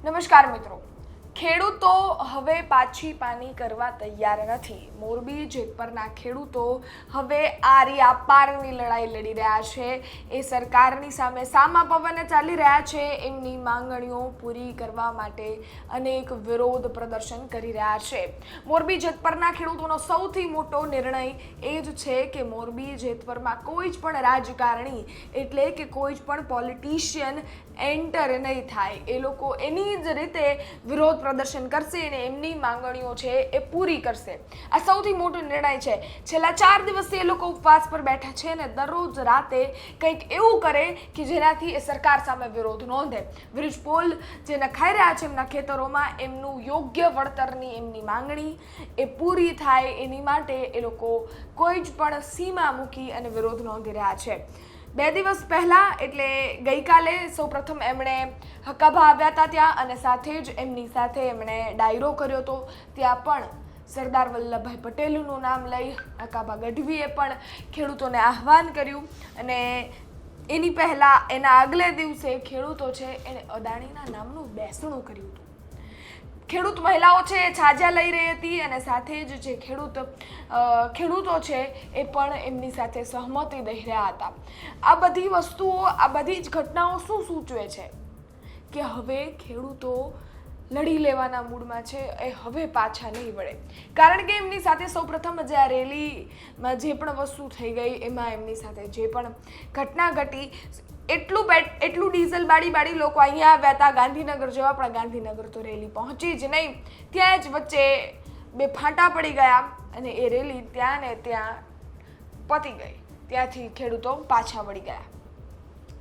નમસ્કાર મિત્રો, ખેડૂતો હવે પાછી પાની કરવા તૈયાર નથી. મોરબી જેતપરના ખેડૂતો હવે આરિયા પારની લડાઈ લડી રહ્યા છે. એ સરકારની સામે સામા પવને ચાલી રહ્યા છે. એમની માંગણીઓ પૂરી કરવા માટે અનેક વિરોધ પ્રદર્શન કરી રહ્યા છે. મોરબી જેતપરના ખેડૂતોનો સૌથી મોટો નિર્ણય એ જ છે કે મોરબી જેતપરમાં કોઈ જ પણ રાજકારણી એટલે કે કોઈ જ પણ પોલિટિશિયન એન્ટર નહીં થાય. એ લોકો એની જ રીતે વિરોધ પ્રદર્શન કરશે અને એમની માંગણીઓ છે એ પૂરી કરશે. આ સૌથી મોટો નિર્ણય છે. છેલ્લા 4 દિવસથી એ લોકો ઉપવાસ પર બેઠા છે અને દરરોજ રાતે કંઈક એવું કરે કે જેનાથી એ સરકાર સામે વિરોધ નોંધે. વીજપોલ જે નખાઈ રહ્યા છે એમના ખેતરોમાં, એમનું યોગ્ય વળતરની એમની માંગણી એ પૂરી થાય એની માટે એ લોકો કોઈ જ પણ સીમા મૂકી અને વિરોધ નોંધી રહ્યા છે. 2 દિવસ પહેલા એટલે ગઈકાલે સૌપ્રથમ એમણે હકાભા આવ્યા હતા ત્યાં, અને સાથે જ એમની સાથે એમણે ડાયરો કર્યો હતો. ત્યાં પણ સરદાર વલ્લભભાઈ પટેલનું નામ લઈ હકાભા ગઢવીએ પણ ખેડૂતોને આહ્વાન કર્યું. અને એની પહેલાં એના આગલે દિવસે ખેડૂતો છે એણે અદાણીના નામનું બેસણું કર્યું હતું. ખેડૂત મહિલાઓ છે એ છાજા લઈ રહી હતી અને સાથે જ જે ખેડૂતો છે એ પણ એમની સાથે સહમતી દઈ રહ્યા હતા. આ બધી વસ્તુઓ, આ બધી જ ઘટનાઓ શું સૂચવે છે કે હવે ખેડૂતો લડી લેવાના મૂડમાં છે. એ હવે પાછા નહીં વળે, કારણ કે એમની સાથે સૌપ્રથમ જે આ રેલીમાં જે પણ વસ્તુ થઈ ગઈ એમાં એમની સાથે જે પણ ઘટના ઘટી, એટલું ડીઝલ બાળી લોકો અહીંયા આવ્યા હતા ગાંધીનગર જેવા, પણ ગાંધીનગર તો રેલી પહોંચી જ નહીં. ત્યાં જ વચ્ચે 2 ફાંટા પડી ગયા અને એ રેલી ત્યાં ને ત્યાં પતી ગઈ. ત્યાંથી ખેડૂતો પાછા વળી ગયા.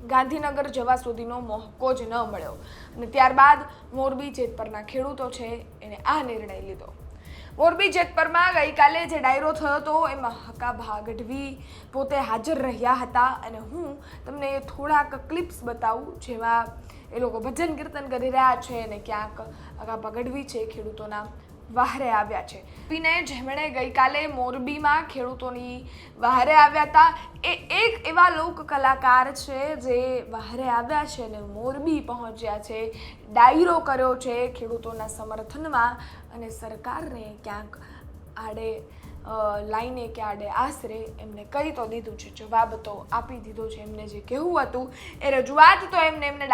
ગાંધીનગર જવા સુધીનો મોકો જ ન મળ્યો અને ત્યારબાદ મોરબી જેતપરના ખેડૂતો છે એને આ નિર્ણય લીધો. મોરબી જેતપરમાં ગઈકાલે જે ડાયરો થયો હતો એમાં હકાભા ગઢવી પોતે હાજર રહ્યા હતા અને હું તમને થોડાક ક્લિપ્સ બતાવું જેમાં એ લોકો ભજન કીર્તન કરી રહ્યા છે અને ક્યાંક હકાભા ગઢવી છે ખેડૂતોના વહારે આવ્યા છે. પીને જેમણે ગઈકાલે મોરબીમાં ખેડૂતોની વહારે આવ્યા હતા એ એક એવા લોક કલાકાર છે જે વહારે આવ્યા છે અને મોરબી પહોંચ્યા છે, ડાયરો કર્યો છે ખેડૂતોના સમર્થનમાં અને સરકારને ક્યાંક આડે લાઈને કે આડે આશરે એમને કહી તો દીધું છે, જવાબ તો આપી દીધો છે. એમને જે કહેવું હતું એ રજૂઆત તો એમને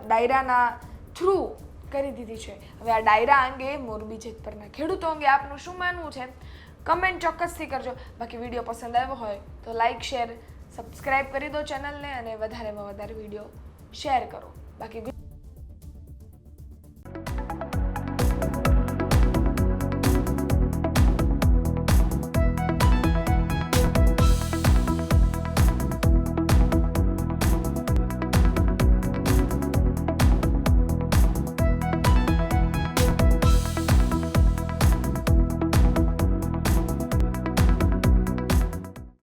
ડાયરાના થ્રુ કરી દીધી છે. હવે આ ડાયરા અંગે, મોરબી જેતપરના ખેડૂતો અંગે આપનું શું માનવું છે કમેન્ટ ચોક્કસથી કરજો. બાકી વિડીયો પસંદ આવ્યો હોય તો લાઈક, શેર, સબસ્ક્રાઈબ કરી દો ચેનલને અને વધારેમાં વધારે વિડીયો શેર કરો. બાકી